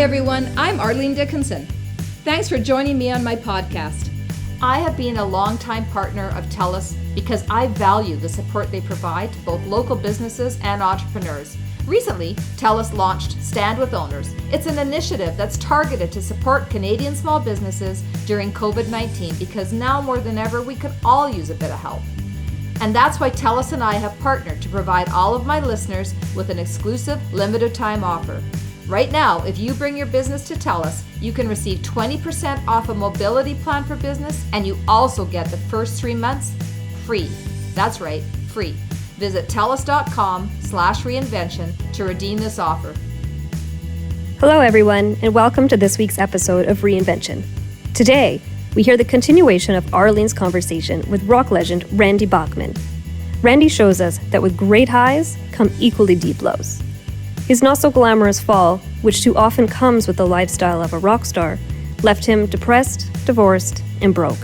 everyone, I'm Arlene Dickinson. Thanks for joining me on my podcast. I have been a longtime partner of TELUS because I value the support they provide to both local businesses and entrepreneurs. Recently, TELUS launched Stand With Owners. It's an initiative that's targeted to support Canadian small businesses during COVID-19 because now more than ever, we could all use a bit of help. And that's why TELUS and I have partnered to provide all of my listeners with an exclusive limited time offer. Right now, if you bring your business to TELUS, you can receive 20% off a mobility plan for business, and you also get the first 3 months free. That's right, free. Visit TELUS.com/reinvention to redeem this offer. Hello, everyone, and welcome to this week's episode of Reinvention. Today, we hear the continuation of Arlene's conversation with rock legend Randy Bachman. Randy shows us that with great highs come equally deep lows. His not-so-glamorous fall, which too often comes with the lifestyle of a rock star, left him depressed, divorced, and broke.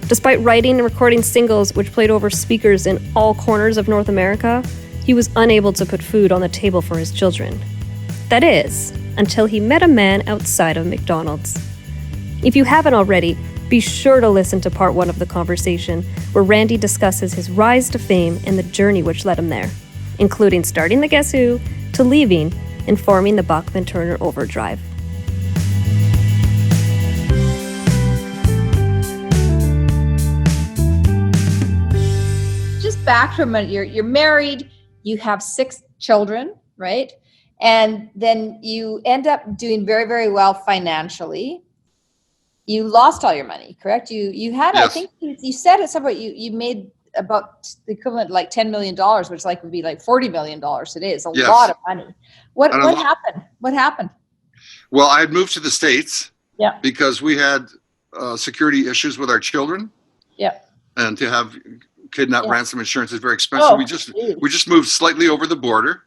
Despite writing and recording singles which played over speakers in all corners of North America, he was unable to put food on the table for his children. That is, until he met a man outside of McDonald's. If you haven't already, be sure to listen to part 1 of the conversation, where Randy discusses his rise to fame and the journey which led him there, including starting the Guess Who, to leaving and forming the Bachman-Turner Overdrive. Just back from it, you're married, you have 6 children, right? And then you end up doing very, very well financially. You lost all your money, correct? You had, yes. I think you said at some point you made about the equivalent like $10 million, which would be like $40 million today. It's a yes. lot of money. What happened? What happened? Well, I had moved to the States because we had security issues with our children. Yeah. And to have kidnap ransom insurance is very expensive. Oh, we just moved slightly over the border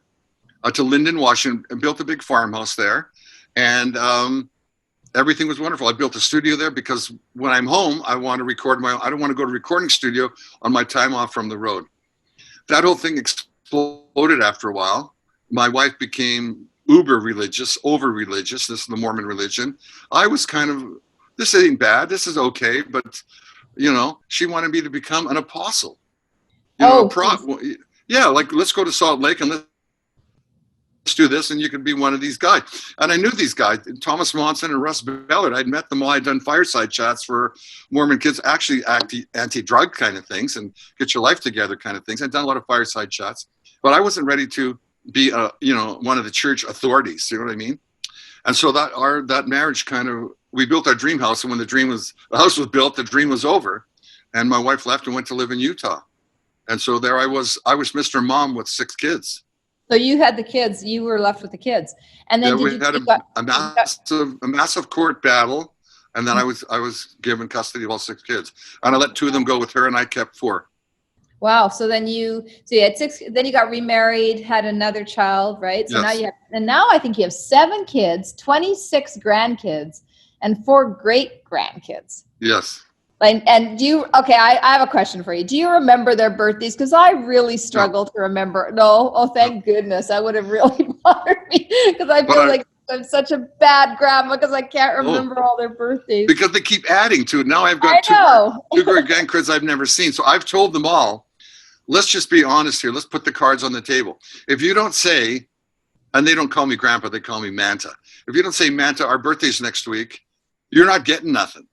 to Linden, Washington, and built a big farmhouse there. And everything was wonderful. I built a studio there because when I'm home, I want to record I don't want to go to a recording studio on my time off from the road. That whole thing exploded after a while. My wife became uber religious, over religious. This is the Mormon religion. I was kind of, this ain't bad. This is okay. But, she wanted me to become an apostle. Like, let's go to Salt Lake and let's do this, and you could be one of these guys. And I knew these guys, Thomas Monson and Russ Ballard. I'd met them all. I'd done fireside chats for Mormon kids, actually anti-drug kind of things and get your life together kind of things. I'd done a lot of fireside chats, but I wasn't ready to be one of the church authorities. You know what I mean? And so that marriage we built our dream house, and when the house was built, the dream was over, and my wife left and went to live in Utah. And so there I was Mr. Mom with 6 kids. So you had the kids, you were left with the kids. And then we had a massive court battle, and then I was given custody of all 6 kids. And I let 2 of them go with her, and I kept 4. Wow. So then you had 6, then you got remarried, had another child, right? So yes. now I think you have 7 kids, 26 grandkids, and 4 great grandkids. Yes. And I have a question for you. Do you remember their birthdays? Because I really struggle to remember. No? Oh, thank goodness. That would have really bothered me because I feel like I'm such a bad grandma because I can't remember all their birthdays. Because they keep adding to it. Now I've got 2 great grandkids I've never seen. So I've told them all, let's just be honest here. Let's put the cards on the table. If you don't say, and they don't call me grandpa, they call me Manta. If you don't say, Manta, our birthday's next week, you're not getting nothing.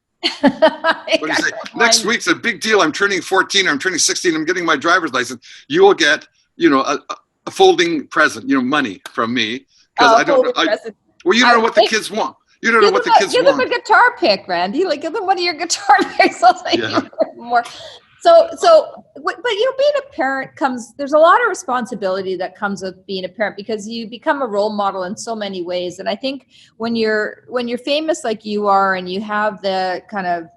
Next week's a big deal. I'm turning 14. I'm turning 16. I'm getting my driver's license. You will get, a folding present, money from me. Because you don't know what the kids want. You don't know what the kids want. Give them a guitar pick, Randy. Like, give them one of your guitar picks. More. So, but being a parent there's a lot of responsibility that comes with being a parent because you become a role model in so many ways. And I think when you're famous like you are and you have the kind of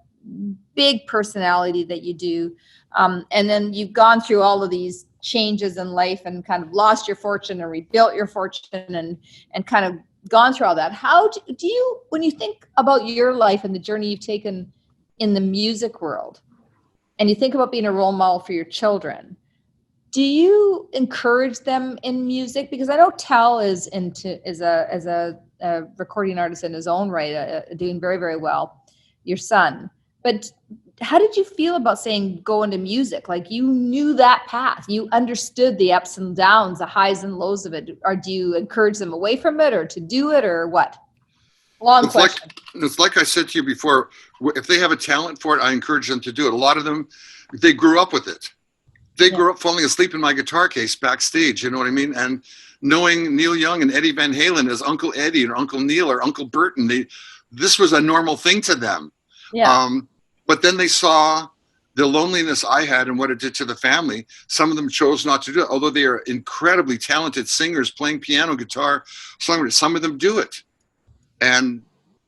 big personality that you do, and then you've gone through all of these changes in life and kind of lost your fortune and rebuilt your fortune and kind of gone through all that. How do you, when you think about your life and the journey you've taken in the music world, and you think about being a role model for your children, do you encourage them in music? Because I know Tel is a a recording artist in his own right, doing very, very well, your son. But how did you feel about saying go into music? Like, you knew that path, you understood the ups and downs, the highs and lows of it. Or do you encourage them away from it, or to do it, or what? Long question. It's like I said to you before, if they have a talent for it, I encourage them to do it. A lot of them, they grew up with it. They grew up falling asleep in my guitar case backstage, you know what I mean? And knowing Neil Young and Eddie Van Halen as Uncle Eddie or Uncle Neil or Uncle Burton, this was a normal thing to them. Yeah. But then they saw the loneliness I had and what it did to the family. Some of them chose not to do it, although they are incredibly talented singers playing piano, guitar, songwriters. Some of them do it. And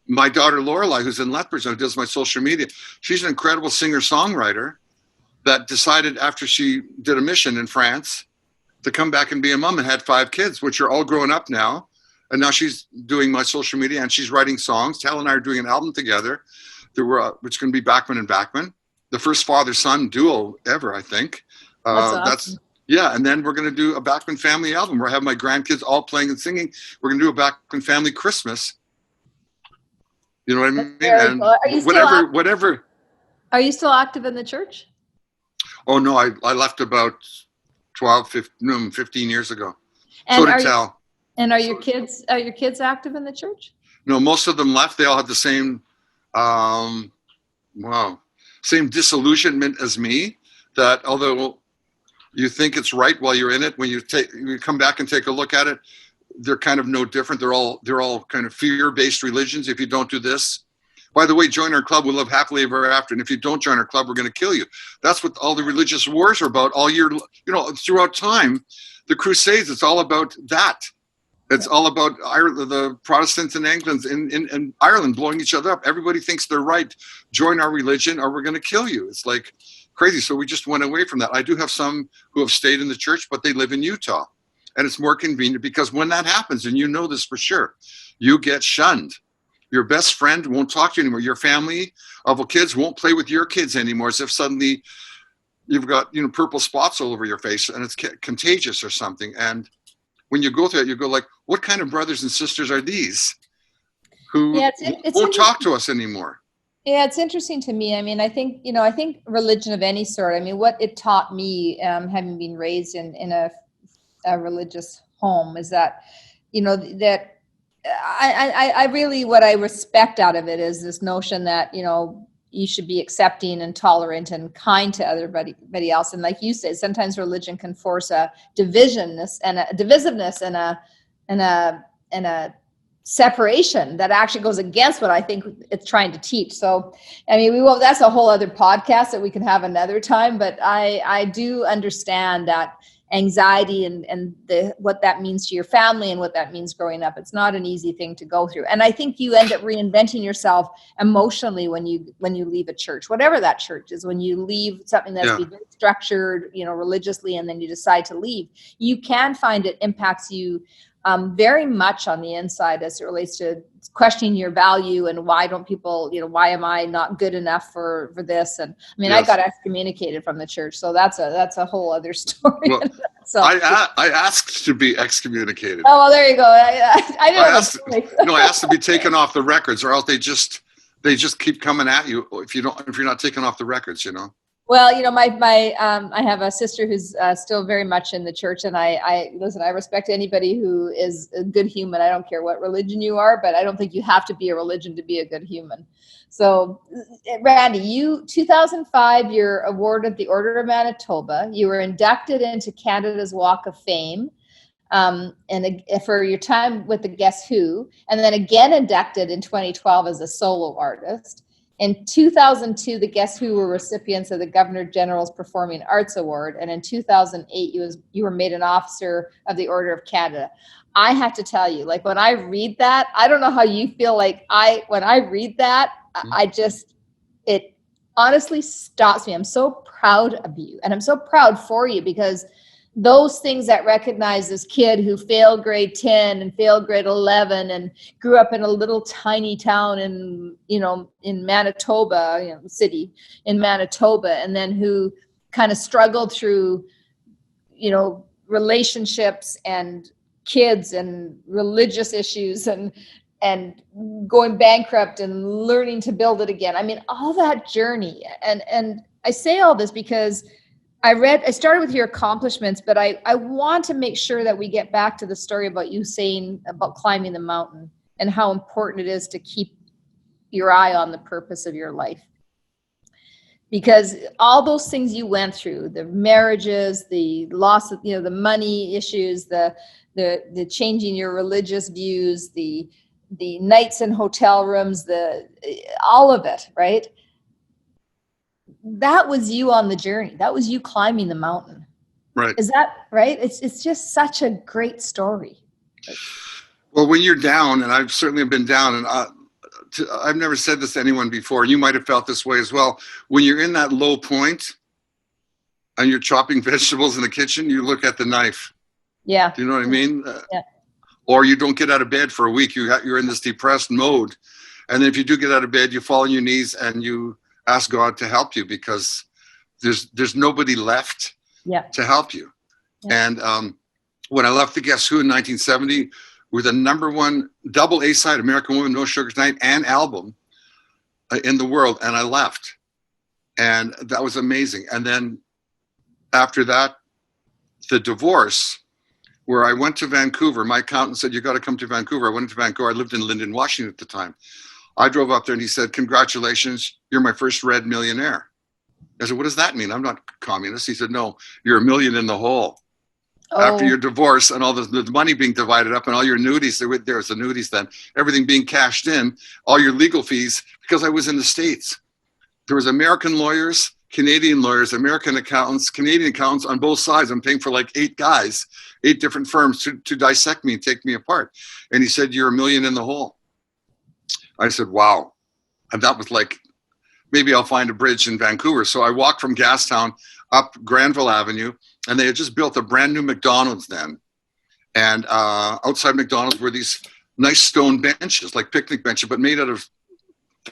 my daughter Lorelai, who's in Lethbridge, who does my social media, she's an incredible singer-songwriter that decided after she did a mission in France to come back and be a mom, and had 5 kids, which are all grown up now. And now she's doing my social media and she's writing songs. Tal and I are doing an album together. Which is going to be Bachman and Bachman, the first father-son duo ever, I think. That's awesome. And then we're going to do a Bachman family album where I have my grandkids all playing and singing. We're going to do a Bachman family Christmas. You know what I mean? And Are you whatever. Are you still active in the church? Oh no, I left about 15 years ago. And so did Tal. And are your kids active in the church? No, most of them left. They all had the same same disillusionment as me, that although you think it's right while you're in it, when you come back and take a look at it, they're kind of no different. They're all kind of fear-based religions. If you don't do this, by the way, join our club, we'll live happily ever after. And if you don't join our club, we're going to kill you. That's what all the religious wars are about all year, throughout time. The Crusades, it's all about that. It's all about the Protestants and Anglicans in Ireland blowing each other up. Everybody thinks they're right. Join our religion or we're going to kill you. It's like crazy. So we just went away from that. I do have some who have stayed in the church, but they live in Utah. And it's more convenient because when that happens, and you know this for sure, you get shunned. Your best friend won't talk to you anymore. Your family of kids won't play with your kids anymore, as if suddenly you've got purple spots all over your face and it's contagious or something. And when you go through it, you go like, what kind of brothers and sisters are these who won't talk to us anymore? Yeah, it's interesting to me. I mean, I think religion of any sort, I mean, what it taught me, having been raised in a religious home, is that, that I really, what I respect out of it is this notion that, you should be accepting and tolerant and kind to everybody else. And like you said, sometimes religion can force a divisiveness and a separation that actually goes against what I think it's trying to teach. So, I mean, that's a whole other podcast that we can have another time, but I do understand that anxiety and what that means to your family and what that means growing up. It's not an easy thing to go through. And I think you end up reinventing yourself emotionally when you leave a church, whatever that church is. When you leave something that's been structured, religiously, and then you decide to leave, you can find it impacts you very much on the inside as it relates to questioning your value and why don't people, why am I not good enough for this? And I mean, I got excommunicated from the church, so that's a whole other story. Well, so I asked to be excommunicated. Oh, well, there you go. I asked to be taken off the records, or else they just keep coming at you if you're not taken off the records, Well, I have a sister who's still very much in the church, and I listen, I respect anybody who is a good human. I don't care what religion you are, but I don't think you have to be a religion to be a good human. So, Randy, 2005, you're awarded the Order of Manitoba. You were inducted into Canada's Walk of Fame, and for your time with the Guess Who, and then again inducted in 2012 as a solo artist. In 2002, the Guess Who were recipients of the Governor General's Performing Arts Award. And in 2008, you were made an officer of the Order of Canada. I have to tell you, like, when I read that, I don't know how you feel. Like when I read that, it honestly stops me. I'm so proud of you, and I'm so proud for you, because those things that recognize this kid who failed grade 10 and failed grade 11 and grew up in a little tiny town in Manitoba, city in Manitoba, and then who kind of struggled through, relationships and kids and religious issues and and going bankrupt and learning to build it again. I mean, all that journey. And I say all this because I started with your accomplishments, but I want to make sure that we get back to the story about you saying about climbing the mountain and how important it is to keep your eye on the purpose of your life. Because all those things you went through, the marriages, the loss of, the money issues, the changing your religious views, the nights in hotel rooms, all of it, right? That was you on the journey. That was you climbing the mountain. Right. Is that right? It's just such a great story. Well, when you're down, and I've certainly been down, and I've never said this to anyone before, you might have felt this way as well. When you're in that low point and you're chopping vegetables in the kitchen, you look at the knife. Yeah. Do you know what I mean? Yeah. Or you don't get out of bed for a week. You're in this depressed mode. And then if you do get out of bed, you fall on your knees and you ask God to help you, because there's nobody left to help you. Yeah. And when I left the Guess Who in 1970, with a #1 double A-side American Woman, No Sugar Tonight, and album in the world, and I left. And that was amazing. And then after that, the divorce, where I went to Vancouver, my accountant said, you got to come to Vancouver. I went to Vancouver. I lived in Linden, Washington at the time. I drove up there and he said, congratulations, you're my first red millionaire. I said, what does that mean? I'm not communist. He said, no, you're $1 million in the hole. After your divorce and all the money being divided up and all your annuities, there was annuities then, everything being cashed in, all your legal fees, because I was in the States. There was American lawyers, Canadian lawyers, American accountants, Canadian accountants on both sides. I'm paying for like 8 guys, 8 different firms to dissect me and take me apart. And he said, you're $1 million in the hole. I said, wow. And that was like, maybe I'll find a bridge in Vancouver. So I walked from Gastown up Granville Avenue, and they had just built a brand new McDonald's then. And outside McDonald's were these nice stone benches, like picnic benches, but made out of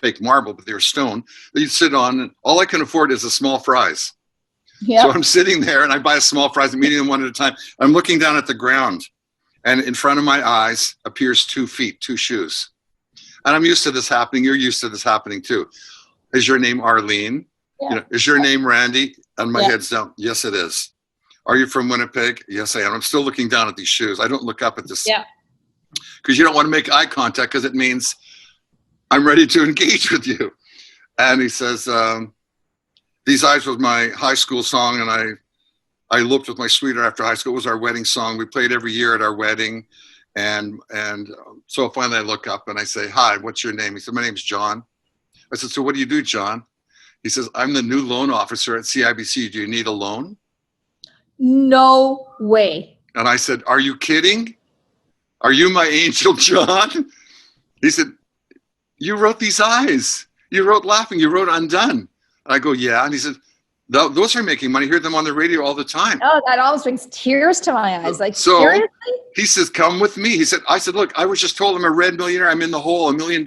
fake marble, but they were stone that you'd sit on. And all I can afford is a small fries. Yep. So I'm sitting there and I buy a small fries and eating them one at a time. I'm looking down at the ground, and in front of my eyes appears 2 feet, 2 shoes. And I'm used to this happening. You're used to this happening too. Is your name Arlene? Yeah. Is your name Randy? And my head's down. Yes, it is. Are you from Winnipeg? Yes, I am. I'm still looking down at these shoes. I don't look up at this. Yeah. Because you don't want to make eye contact, because it means I'm ready to engage with you. And he says, These Eyes was my high school song, and I eloped with my sweetheart after high school. It was our wedding song. We played every year at our wedding. And so finally I look up and I say, hi, what's your name? He said, my name's John. I said, so what do you do, John? He says, I'm the new loan officer at CIBC. Do you need a loan? No way. And I said, are you kidding? Are you my angel, John? He said, you wrote These Eyes. You wrote Laughing. You wrote Undone. And I go, yeah. And he said, those are making money. I hear them on the radio all the time. Oh, that almost brings tears to my eyes. Like, so seriously? He says, come with me. I said, look, I was just told I'm a red millionaire. I'm in the hole, $1 million.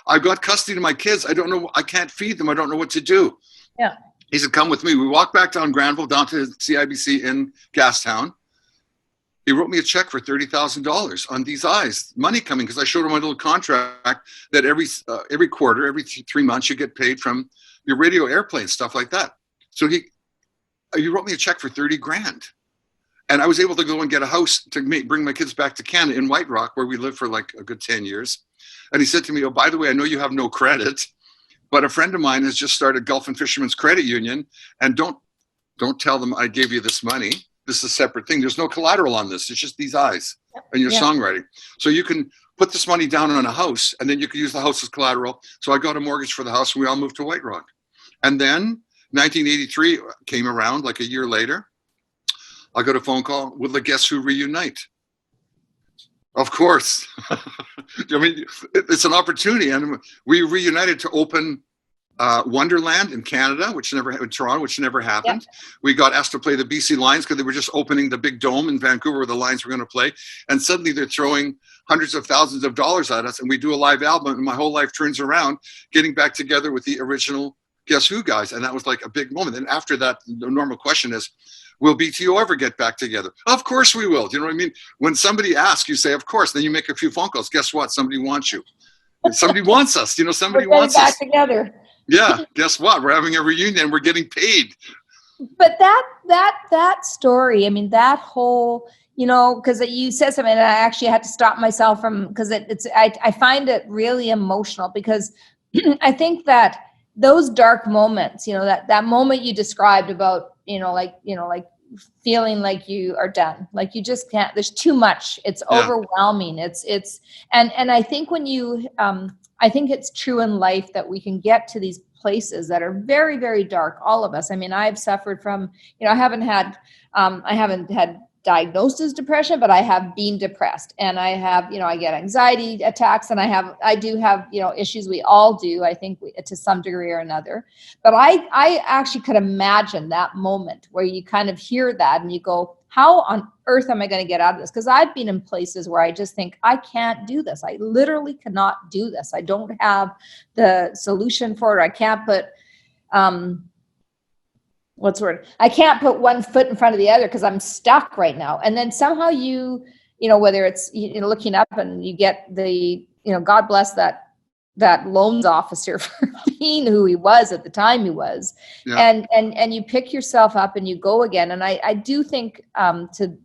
I've got custody of my kids. I don't know. I can't feed them. I don't know what to do. Yeah. He said, come with me. We walked back down Granville, down to CIBC in Gastown. He wrote me a check for $30,000 on These Eyes. Money coming, because I showed him my little contract that every quarter, every 3 months, you get paid from your radio airplane, stuff like that. So he wrote me a check for $30,000. And I was able to go and get a house to bring my kids back to Canada in White Rock, where we lived for like a good 10 years. And he said to me, oh, by the way, I know you have no credit, but a friend of mine has just started Gulf and Fishermen's Credit Union. And don't tell them I gave you this money. This is a separate thing. There's no collateral on this. It's just These Eyes and your songwriting. So you can put this money down on a house, and then you can use the house as collateral. So I got a mortgage for the house, and we all moved to White Rock. And then 1983 came around, like a year later. I got a phone call, will the Guess Who reunite? Of course. I mean, it's an opportunity. And we reunited to open Wonderland in Canada, in Toronto, which never happened. Yep. We got asked to play the BC Lions because they were just opening the big dome in Vancouver where the Lions were going to play. And suddenly they're throwing hundreds of thousands of dollars at us, and we do a live album, and my whole life turns around getting back together with the original Guess Who guys. And that was like a big moment. And after that, the normal question is, will BTO ever get back together? Of course we will. Do you know what I mean? When somebody asks, you say, of course. Then you make a few phone calls. Guess what? Somebody wants you. Somebody wants us. You know, somebody wants us. We're getting back together. Yeah. Guess what? We're having a reunion. We're getting paid. But that story, I mean, that whole, you know, because you said something, and I actually had to stop myself from, because I find it really emotional, because I think that those dark moments, you know, that moment you described about, like feeling like you are done, like you just can't, there's too much, it's overwhelming. And I think when you, I think it's true in life that we can get to these places that are very, very dark, all of us. I mean, I've suffered from, I haven't had diagnosed as depression, but I have been depressed, and I have, I get anxiety attacks, and I do have, issues. We all do, I think, to some degree or another. But I actually could imagine that moment where you kind of hear that and you go, how on earth am I going to get out of this? Because I've been in places where I just think, I can't do this. I literally cannot do this. I don't have the solution for it. I can't put, I can't put one foot in front of the other because I'm stuck right now. And then somehow whether it's, looking up and you get the, God bless that loans officer for being who he was at the time he was. Yeah. And you pick yourself up and you go again. And I do think to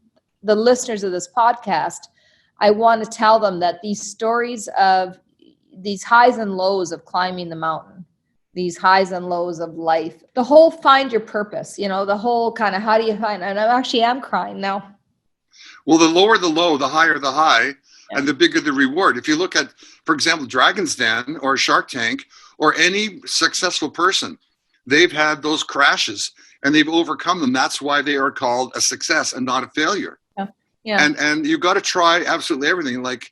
the listeners of this podcast, I want to tell them that these stories of these highs and lows of climbing the mountain, these highs and lows of life, the whole find your purpose, the whole kind of, how do you find, and I actually am crying now. Well, the lower the low, the higher the high, and the bigger the reward. If you look at, for example, Dragon's Den or Shark Tank or any successful person, they've had those crashes and they've overcome them. That's why they are called a success and not a failure. Yeah. And you've got to try absolutely everything. Like,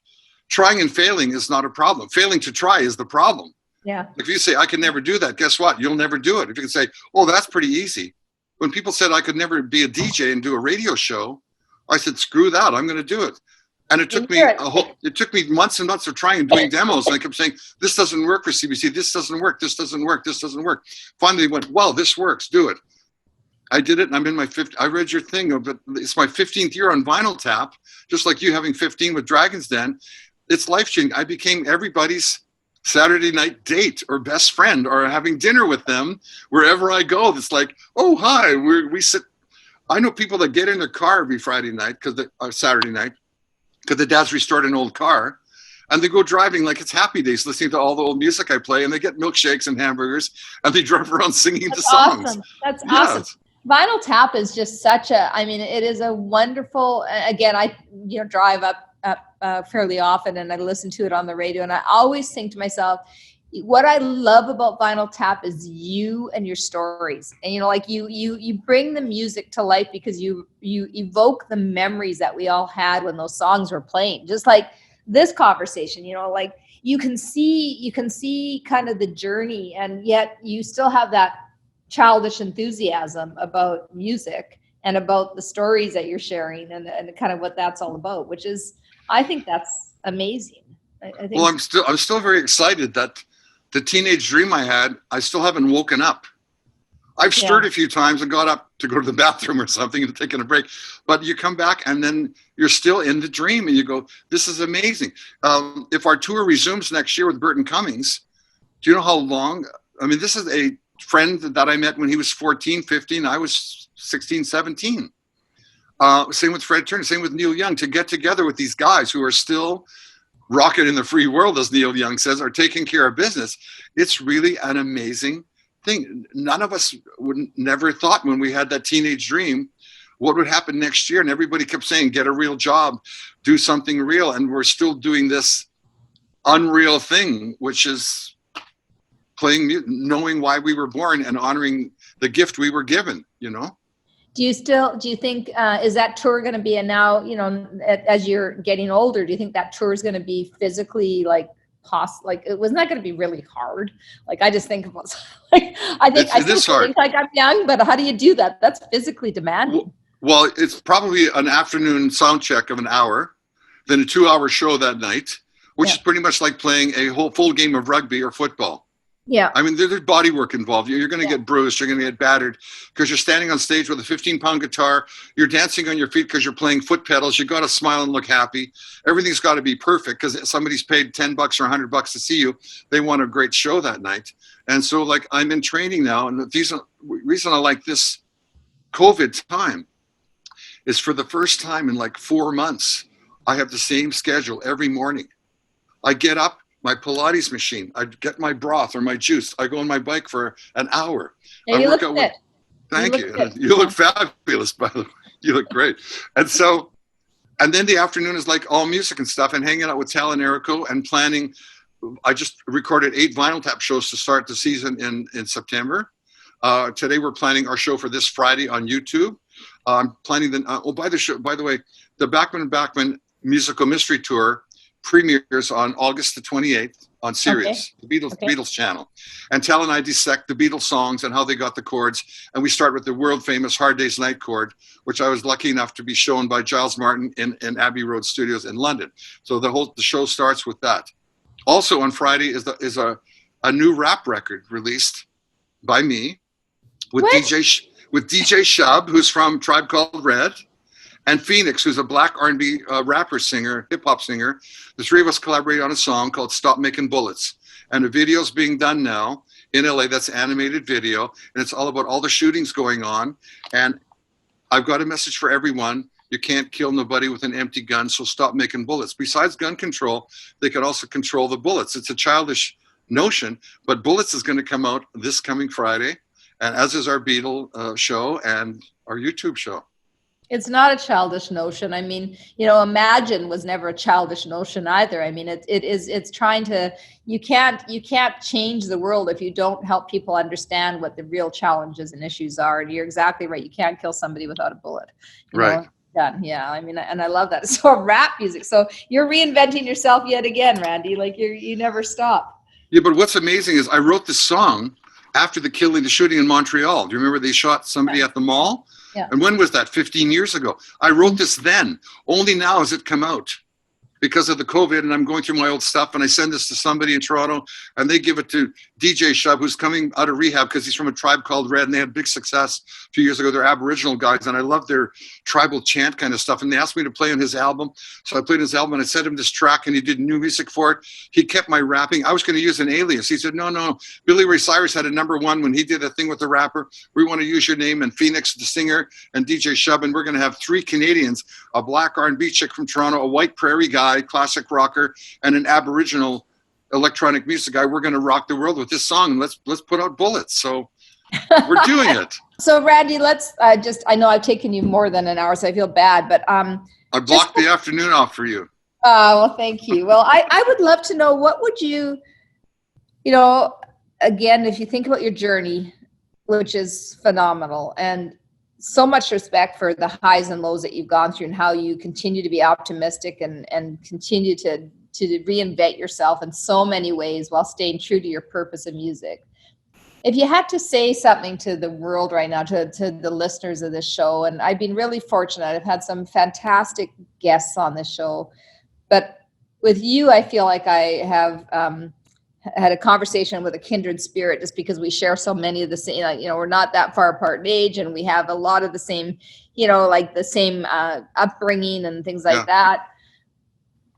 trying and failing is not a problem. Failing to try is the problem. Yeah. If you say, I can never do that, guess what? You'll never do it. If you can say, oh, that's pretty easy. When people said I could never be a DJ and do a radio show, I said, screw that. I'm going to do it. And it took me months and months of trying and doing demos. And I kept saying, this doesn't work for CBC. This doesn't work. This doesn't work. This doesn't work. Finally went, well, this works. Do it. I did it. And I'm in my I read your thing, but it's my 15th year on Vinyl Tap, just like you having 15 with Dragon's Den. It's life-changing. I became everybody's Saturday night date or best friend, or having dinner with them wherever I go. It's like, oh, hi, we sit. I know people that get in their car every Friday night Saturday night, because the dad's restored an old car, and they go driving like it's happy days, listening to all the old music I play, and they get milkshakes and hamburgers, and they drive around singing the songs. Awesome. That's awesome. Vinyl Tap is just it is a wonderful, again, I drive up fairly often, and I listen to it on the radio, and I always think to myself, what I love about Vinyl Tap is you and your stories. And you bring the music to life because you evoke the memories that we all had when those songs were playing. Just like this conversation, like you can see kind of the journey, and yet you still have that childish enthusiasm about music and about the stories that you're sharing, and kind of what that's all about, which is, I think that's amazing. I think. Well, I'm still very excited that the teenage dream I had, I still haven't woken up. I've stirred a few times and got up to go to the bathroom or something and taken a break, but you come back and then you're still in the dream and you go, this is amazing. If our tour resumes next year with Burton Cummings, do you know how long? I mean, this is a friend that I met when he was 14, 15. I was 16, 17. Same with Fred Turner, same with Neil Young. To get together with these guys who are still rocking in the free world, as Neil Young says, are taking care of business. It's really an amazing thing. None of us never thought when we had that teenage dream what would happen next year. And everybody kept saying, get a real job, do something real. And we're still doing this unreal thing, which is playing music, knowing why we were born and honoring the gift we were given, Do you think, is that tour going to be, and now, as you're getting older, do you think that tour is going to be physically it wasn't that going to be really hard? Like, I just think about, I still think like I'm young, but how do you do that? That's physically demanding. Well, it's probably an afternoon sound check of an hour, then a 2-hour show that night, which is pretty much like playing a whole full game of rugby or football. Yeah. I mean, there's body work involved. You're going to get bruised. You're going to get battered because you're standing on stage with a 15-pound guitar. You're dancing on your feet because you're playing foot pedals. You got to smile and look happy. Everything's got to be perfect because somebody's paid $10 or $100 to see you. They want a great show that night. And so, like, I'm in training now. And the reason I like this COVID time is for the first time in like 4 months, I have the same schedule every morning. I get up. My Pilates machine. I get my broth or my juice. I go on my bike for an hour. Yeah, you look fit. Thank you. You look fabulous, by the way. You look great. And so, and then the afternoon is like all music and stuff and hanging out with Tal and Erico and planning. I just recorded 8 Vinyl Tap shows to start the season in September. Today we're planning our show for this Friday on YouTube. I'm planning by the way, the Bachman Musical Mystery Tour premieres on August the 28th on Sirius, the Beatles channel. And Tal and I dissect the Beatles songs and how they got the chords. And we start with the world famous Hard Day's Night chord, which I was lucky enough to be shown by Giles Martin in Abbey Road Studios in London. So the show starts with that. Also on Friday is a new rap record released by me with DJ Shub, who's from Tribe Called Red, and Phoenix, who's a black R&B rapper singer, hip-hop singer. The 3 of us collaborate on a song called Stop Making Bullets. And the video's being done now in LA. That's animated video. And it's all about all the shootings going on. And I've got a message for everyone. You can't kill nobody with an empty gun, so stop making bullets. Besides gun control, they can also control the bullets. It's a childish notion, but Bullets is going to come out this coming Friday, and as is our Beatle show and our YouTube show. It's not a childish notion. I mean, Imagine was never a childish notion either. I mean, it's trying to, you can't change the world if you don't help people understand what the real challenges and issues are. And you're exactly right. You can't kill somebody without a bullet. Right. Yeah. I mean, and I love that. So rap music. So you're reinventing yourself yet again, Randy. Like you never stop. Yeah, but what's amazing is I wrote this song after the shooting in Montreal. Do you remember they shot somebody at the mall? Yeah. And when was that? 15 years ago. I wrote this then. Only now has it come out because of the COVID, and I'm going through my old stuff, and I send this to somebody in Toronto, and they give it to DJ Shub, who's coming out of rehab because he's from a tribe called Red, and they had big success a few years ago. They're Aboriginal guys, and I love their tribal chant kind of stuff, and they asked me to play on his album. So I played his album, and I sent him this track, and he did new music for it. He kept my rapping. I was going to use an alias. He said, no. Billy Ray Cyrus had a #1 when he did a thing with the rapper. We want to use your name, and Phoenix, the singer, and DJ Shub, and we're going to have 3 Canadians, a black R&B chick from Toronto, a white prairie guy, classic rocker, and an Aboriginal electronic music guy. We're going to rock the world with this song, and let's put out Bullets. So we're doing it. So Randy, let's I know I've taken you more than an hour, so I feel bad, but I blocked the afternoon off for you. Well, thank you. Well, I would love to know, what would you again, if you think about your journey, which is phenomenal, and so much respect for the highs and lows that you've gone through and how you continue to be optimistic and continue to reinvent yourself in so many ways while staying true to your purpose of music. If you had to say something to the world right now, to the listeners of this show, and I've been really fortunate, I've had some fantastic guests on this show, but with you, I feel like I have had a conversation with a kindred spirit, just because we share so many of the same, we're not that far apart in age, and we have a lot of the same, like the same upbringing and things like that.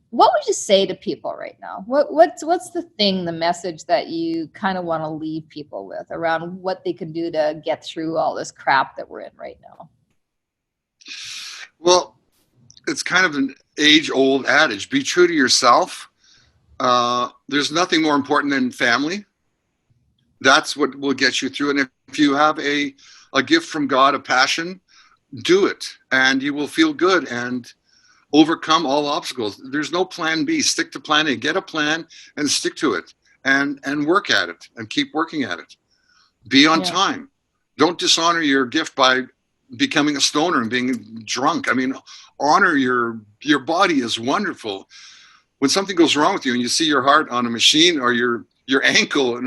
What would you say to people right now? What's the message that you kind of want to leave people with around what they can do to get through all this crap that we're in right now? Well, it's kind of an age-old adage. Be true to yourself. There's nothing more important than family. That's what will get you through. And if you have a gift from God, a passion, do it, and you will feel good and overcome all obstacles. There's no plan B. Stick to plan A. Get a plan and stick to it, and work at it and keep working at it. Be on time. Don't dishonor your gift by becoming a stoner and being drunk. I mean, honor your body is wonderful. When something goes wrong with you and you see your heart on a machine or your ankle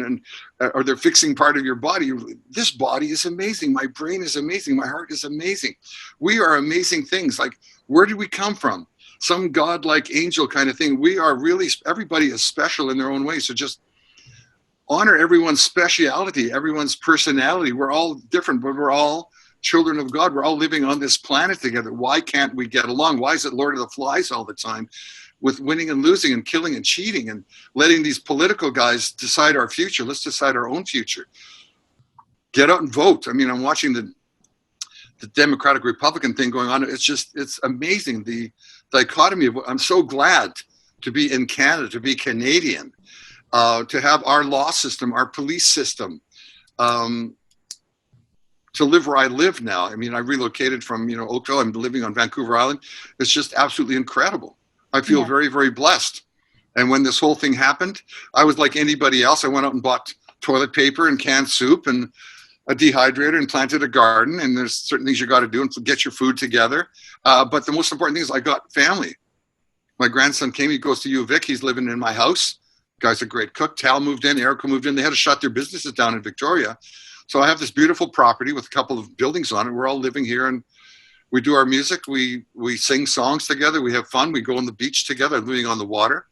or they're fixing part of your body, this body is amazing. My brain is amazing. My heart is amazing. We are amazing things. Like, where did we come from? Some godlike angel kind of thing. We are really, everybody is special in their own way. So just honor everyone's speciality, everyone's personality. We're all different, but we're all children of God. We're all living on this planet together. Why can't we get along? Why is it Lord of the Flies all the time with winning and losing and killing and cheating and letting these political guys decide our future? Let's decide our own future. Get out and vote. I mean, I'm watching the Democratic Republican thing going on. It's amazing. The dichotomy of, I'm so glad to be in Canada, to be Canadian, to have our law system, our police system, to live where I live now. I mean, I relocated from, Oakville. I'm living on Vancouver Island. It's just absolutely incredible. I feel very, very blessed. And when this whole thing happened, I was like anybody else. I went out and bought toilet paper and canned soup and a dehydrator and planted a garden. And there's certain things you got to do and get your food together. But the most important thing is I got family. My grandson came, he goes to U Vic. He's living in my house. Guy's a great cook. Tal moved in, Erica moved in. They had to shut their businesses down in Victoria. So I have this beautiful property with a couple of buildings on it. We're all living here and we do our music. We sing songs together. We have fun. We go on the beach together, living on the water.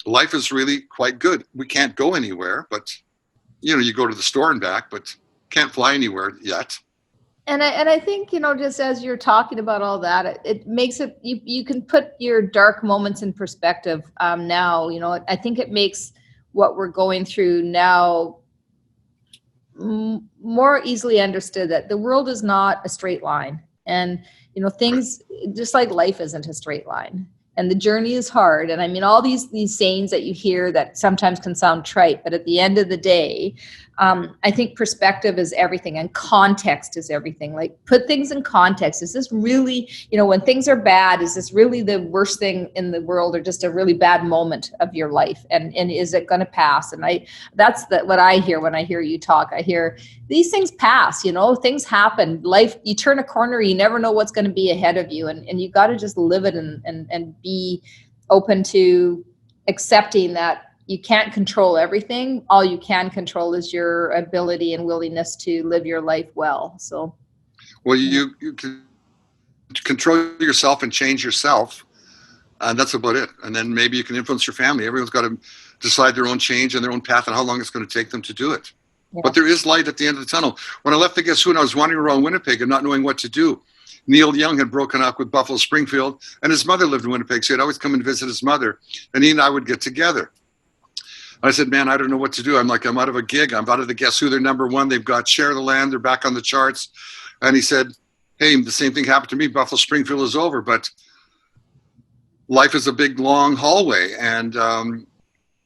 Life is really quite good. We can't go anywhere, but you go to the store and back, but can't fly anywhere yet. And I think, just as you're talking about all that, it makes it, you can put your dark moments in perspective now. I think it makes what we're going through now more easily understood, that the world is not a straight line. And, things just like life isn't a straight line. And the journey is hard. And I mean, all these sayings that you hear that sometimes can sound trite, but at the end of the day, I think perspective is everything and context is everything. Like, put things in context. Is this really, when things are bad, is this really the worst thing in the world or just a really bad moment of your life? And is it going to pass? And that's what I hear when I hear you talk. I hear these things pass, things happen. Life, you turn a corner, you never know what's going to be ahead of you. And you got to just live it and be open to accepting that you can't control everything. All you can control is your ability and willingness to live your life well. So, well, you can control yourself and change yourself, and that's about it. And then maybe you can influence your family. Everyone's got to decide their own change and their own path and how long it's going to take them to do it. Yeah. But there is light at the end of the tunnel. When I left the Guess Who and I was wandering around Winnipeg and not knowing what to do, Neil Young had broken up with Buffalo Springfield, and his mother lived in Winnipeg, so he'd always come and visit his mother, and he and I would get together. I said, man, I don't know what to do. I'm out of a gig. I'm out of the Guess Who. They're number one. They've got Share the Land. They're back on the charts. And he said, hey, the same thing happened to me. Buffalo Springfield is over, but life is a big, long hallway. And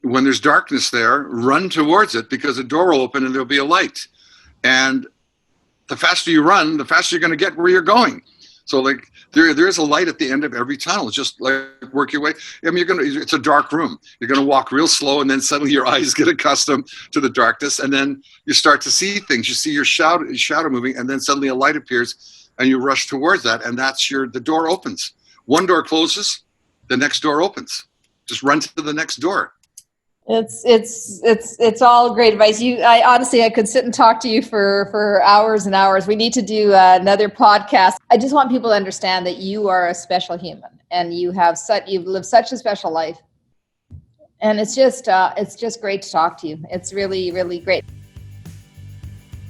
when there's darkness there, run towards it because a door will open and there'll be a light. And the faster you run, the faster you're going to get where you're going. So there is a light at the end of every tunnel. Just work your way. I mean, it's a dark room. You're going to walk real slow, and then suddenly your eyes get accustomed to the darkness, and then you start to see things. You see your shadow moving, and then suddenly a light appears, and you rush towards that, and the door opens. One door closes, the next door opens. Just run to the next door. It's all great advice. I could sit and talk to you for hours and hours. We need to do another podcast. I just want people to understand that you are a special human and you've lived such a special life. And it's just great to talk to you. It's really, really great.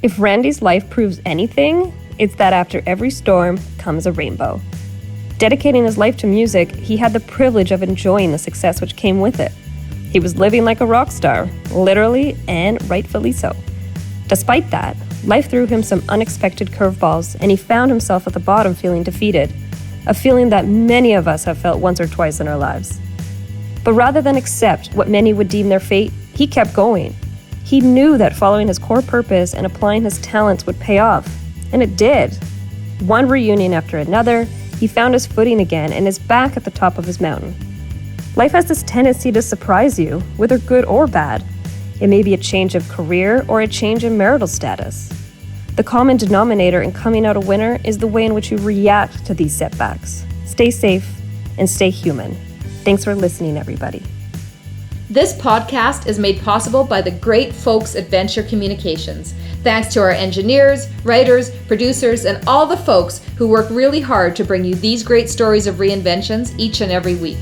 If Randy's life proves anything, it's that after every storm comes a rainbow. Dedicating his life to music, he had the privilege of enjoying the success which came with it. He was living like a rock star, literally and rightfully so. Despite that, life threw him some unexpected curveballs, and he found himself at the bottom feeling defeated, a feeling that many of us have felt once or twice in our lives. But rather than accept what many would deem their fate, he kept going. He knew that following his core purpose and applying his talents would pay off, and it did. One reunion after another, he found his footing again and is back at the top of his mountain. Life has this tendency to surprise you, whether good or bad. It may be a change of career or a change in marital status. The common denominator in coming out a winner is the way in which you react to these setbacks. Stay safe and stay human. Thanks for listening, everybody. This podcast is made possible by the great folks at Venture Communications. Thanks to our engineers, writers, producers, and all the folks who work really hard to bring you these great stories of reinventions each and every week.